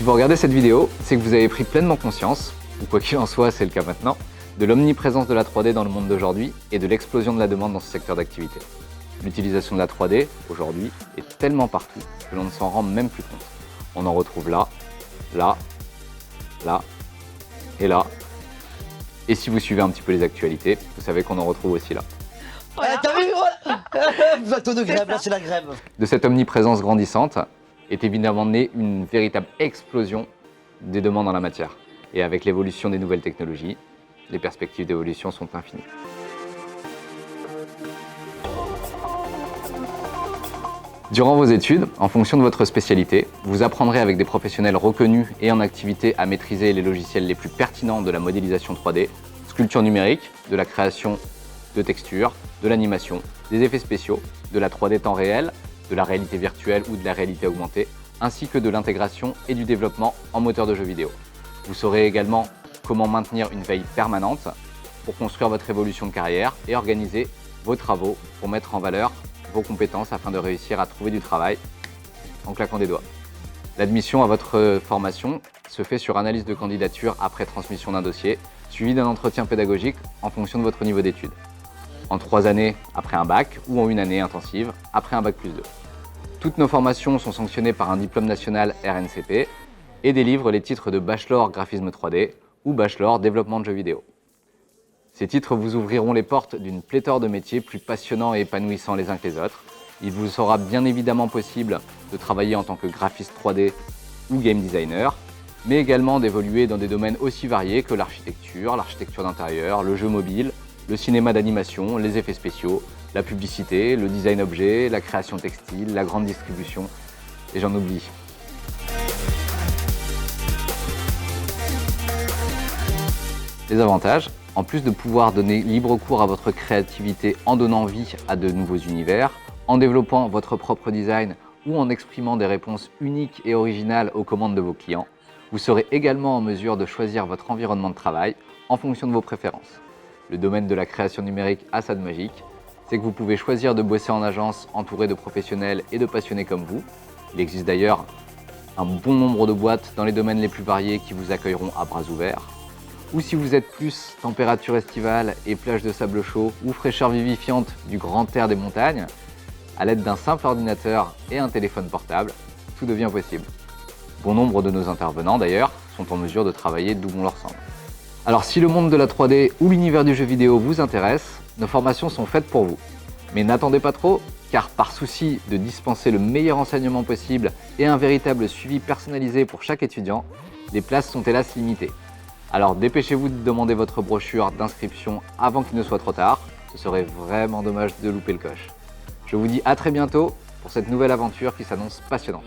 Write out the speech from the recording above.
Si vous regardez cette vidéo, c'est que vous avez pris pleinement conscience, ou quoi qu'il en soit, c'est le cas maintenant, de l'omniprésence de la 3D dans le monde d'aujourd'hui et de l'explosion de la demande dans ce secteur d'activité. L'utilisation de la 3D, aujourd'hui, est tellement partout que l'on ne s'en rend même plus compte. On en retrouve là, là, là et là. Et si vous suivez un petit peu les actualités, vous savez qu'on en retrouve aussi là. Voilà. T'as vu, plateau de grève, là c'est la grève. De cette omniprésence grandissante est évidemment née une véritable explosion des demandes en la matière. Et avec l'évolution des nouvelles technologies, les perspectives d'évolution sont infinies. Durant vos études, en fonction de votre spécialité, vous apprendrez avec des professionnels reconnus et en activité à maîtriser les logiciels les plus pertinents de la modélisation 3D, sculpture numérique, de la création de textures, de l'animation, des effets spéciaux, de la 3D temps réel, de la réalité virtuelle ou de la réalité augmentée, ainsi que de l'intégration et du développement en moteur de jeux vidéo. Vous saurez également comment maintenir une veille permanente pour construire votre évolution de carrière et organiser vos travaux pour mettre en valeur vos compétences afin de réussir à trouver du travail en claquant des doigts. L'admission à votre formation se fait sur analyse de candidature après transmission d'un dossier, suivi d'un entretien pédagogique en fonction de votre niveau d'études. En 3 années après un bac ou en 1 année intensive après un bac+2. Toutes nos formations sont sanctionnées par un diplôme national RNCP et délivrent les titres de Bachelor Graphisme 3D ou Bachelor Développement de jeux vidéo. Ces titres vous ouvriront les portes d'une pléthore de métiers plus passionnants et épanouissants les uns que les autres. Il vous sera bien évidemment possible de travailler en tant que graphiste 3D ou game designer, mais également d'évoluer dans des domaines aussi variés que l'architecture d'intérieur, le jeu mobile, le cinéma d'animation, les effets spéciaux, la publicité, le design objet, la création textile, la grande distribution, et j'en oublie. Les avantages, en plus de pouvoir donner libre cours à votre créativité en donnant vie à de nouveaux univers, en développant votre propre design ou en exprimant des réponses uniques et originales aux commandes de vos clients, vous serez également en mesure de choisir votre environnement de travail en fonction de vos préférences. Le domaine de la création numérique a ça de magique, c'est que vous pouvez choisir de bosser en agence entouré de professionnels et de passionnés comme vous. Il existe d'ailleurs un bon nombre de boîtes dans les domaines les plus variés qui vous accueilleront à bras ouverts. Ou si vous êtes plus température estivale et plage de sable chaud ou fraîcheur vivifiante du grand air des montagnes, à l'aide d'un simple ordinateur et un téléphone portable, tout devient possible. Bon nombre de nos intervenants d'ailleurs sont en mesure de travailler d'où bon leur semble. Alors si le monde de la 3D ou l'univers du jeu vidéo vous intéresse, nos formations sont faites pour vous. Mais n'attendez pas trop, car par souci de dispenser le meilleur enseignement possible et un véritable suivi personnalisé pour chaque étudiant, les places sont hélas limitées. Alors dépêchez-vous de demander votre brochure d'inscription avant qu'il ne soit trop tard, ce serait vraiment dommage de louper le coche. Je vous dis à très bientôt pour cette nouvelle aventure qui s'annonce passionnante.